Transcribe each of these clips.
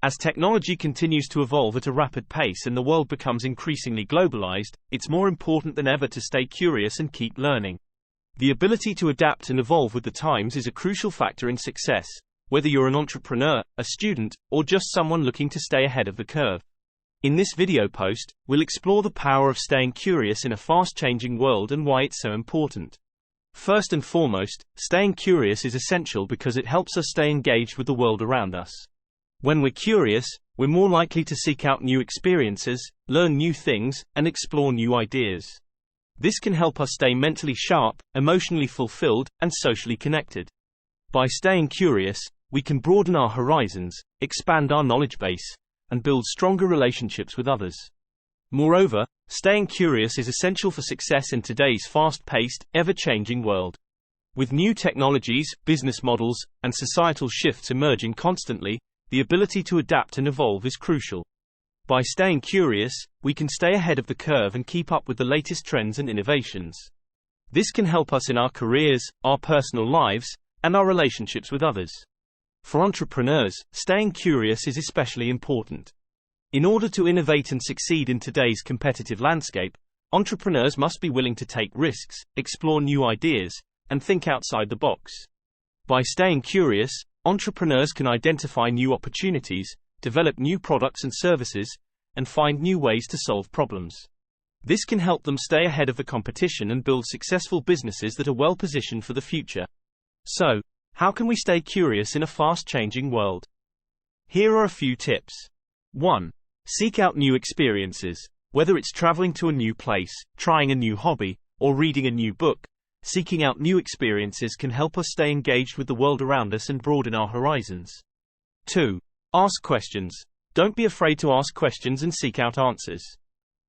As technology continues to evolve at a rapid pace and the world becomes increasingly globalized, it's more important than ever to stay curious and keep learning. The ability to adapt and evolve with the times is a crucial factor in success, whether you're an entrepreneur, a student, or just someone looking to stay ahead of the curve. In this video post, we'll explore the power of staying curious in a fast-changing world and why it's so important. First and foremost, staying curious is essential because it helps us stay engaged with the world around us. When we're curious, we're more likely to seek out new experiences, learn new things, and explore new ideas. This can help us stay mentally sharp, emotionally fulfilled, and socially connected. By staying curious, we can broaden our horizons, expand our knowledge base, and build stronger relationships with others. Moreover, staying curious is essential for success in today's fast-paced, ever-changing world. With new technologies, business models, and societal shifts emerging constantly, the ability to adapt and evolve is crucial. By staying curious, we can stay ahead of the curve and keep up with the latest trends and innovations. This can help us in our careers, our personal lives, and our relationships with others. For entrepreneurs, staying curious is especially important. In order to innovate and succeed in today's competitive landscape, entrepreneurs must be willing to take risks, explore new ideas, and think outside the box. By staying curious, entrepreneurs can identify new opportunities, develop new products and services, and find new ways to solve problems. This can help them stay ahead of the competition and build successful businesses that are well positioned for the future. So, how can we stay curious in a fast-changing world? Here are a few tips. 1. Seek out new experiences. Whether it's traveling to a new place, trying a new hobby, or reading a new book, seeking out new experiences can help us stay engaged with the world around us and broaden our horizons. 2. Ask questions. Don't be afraid to ask questions and seek out answers.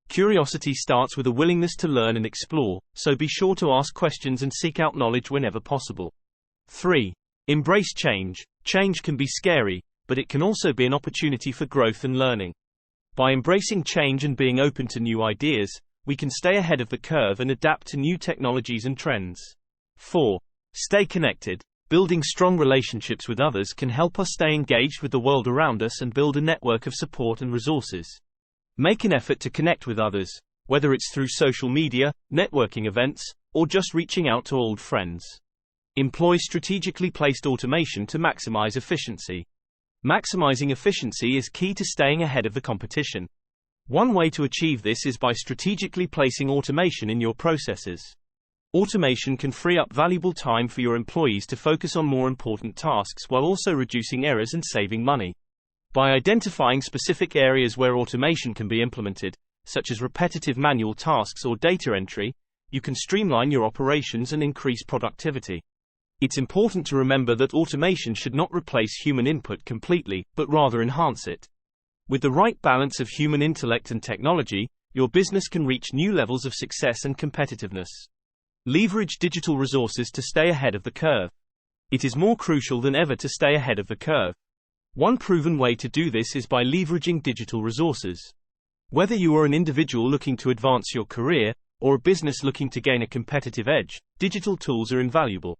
Curiosity starts with a willingness to learn and explore, so be sure to ask questions and seek out knowledge whenever possible. 3. Embrace change. Change can be scary, but it can also be an opportunity for growth and learning. By embracing change and being open to new ideas, we can stay ahead of the curve and adapt to new technologies and trends. 4. Stay connected. Building strong relationships with others can help us stay engaged with the world around us and build a network of support and resources. Make an effort to connect with others, whether it's through social media, networking events, or just reaching out to old friends. Employ strategically placed automation to maximize efficiency. Maximizing efficiency is key to staying ahead of the competition. One way to achieve this is by strategically placing automation in your processes. Automation can free up valuable time for your employees to focus on more important tasks while also reducing errors and saving money. By identifying specific areas where automation can be implemented, such as repetitive manual tasks or data entry, you can streamline your operations and increase productivity. It's important to remember that automation should not replace human input completely, but rather enhance it. With the right balance of human intellect and technology, your business can reach new levels of success and competitiveness. Leverage digital resources to stay ahead of the curve. It is more crucial than ever to stay ahead of the curve. One proven way to do this is by leveraging digital resources. Whether you are an individual looking to advance your career, or a business looking to gain a competitive edge, digital tools are invaluable.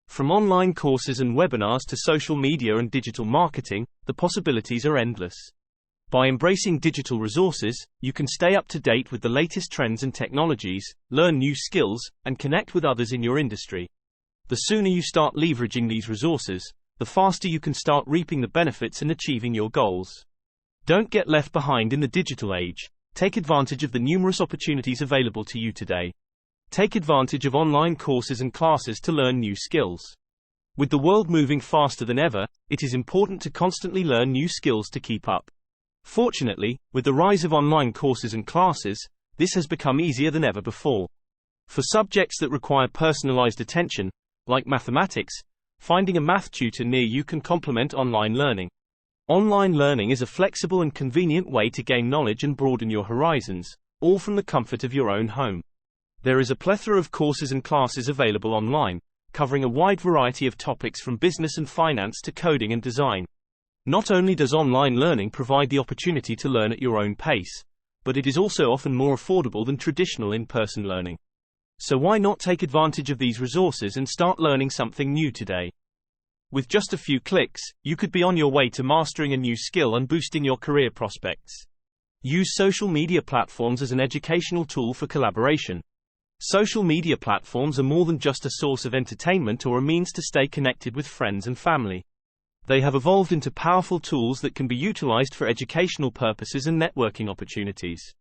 From online courses and webinars to social media and digital marketing, the possibilities are endless. By embracing digital resources, you can stay up to date with the latest trends and technologies, learn new skills, and connect with others in your industry. The sooner you start leveraging these resources, the faster you can start reaping the benefits and achieving your goals. Don't get left behind in the digital age. Take advantage of the numerous opportunities available to you today. Take advantage of online courses and classes to learn new skills. With the world moving faster than ever, it is important to constantly learn new skills to keep up. Fortunately, with the rise of online courses and classes, this has become easier than ever before. For subjects that require personalized attention, like mathematics, finding a math tutor near you can complement online learning. Online learning is a flexible and convenient way to gain knowledge and broaden your horizons, all from the comfort of your own home. There is a plethora of courses and classes available online, covering a wide variety of topics from business and finance to coding and design. Not only does online learning provide the opportunity to learn at your own pace, but it is also often more affordable than traditional in-person learning. So why not take advantage of these resources and start learning something new today? With just a few clicks, you could be on your way to mastering a new skill and boosting your career prospects. Use social media platforms as an educational tool for collaboration. Social media platforms are more than just a source of entertainment or a means to stay connected with friends and family. They have evolved into powerful tools that can be utilized for educational purposes and networking opportunities.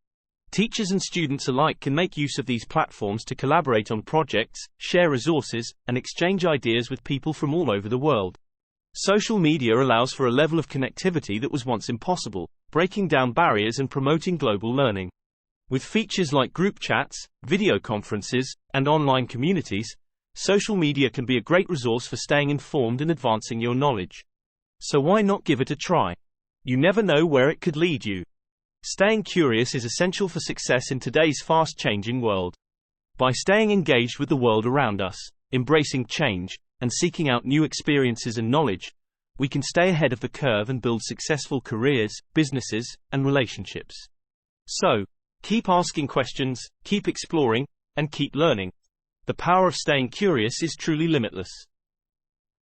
Teachers and students alike can make use of these platforms to collaborate on projects, share resources, and exchange ideas with people from all over the world. Social media allows for a level of connectivity that was once impossible, breaking down barriers and promoting global learning. With features like group chats, video conferences, and online communities, social media can be a great resource for staying informed and advancing your knowledge. So why not give it a try? You never know where it could lead you. Staying curious is essential for success in today's fast-changing world. By staying engaged with the world around us, embracing change, and seeking out new experiences and knowledge, we can stay ahead of the curve and build successful careers, businesses, and relationships. So, keep asking questions, keep exploring, and keep learning. The power of staying curious is truly limitless.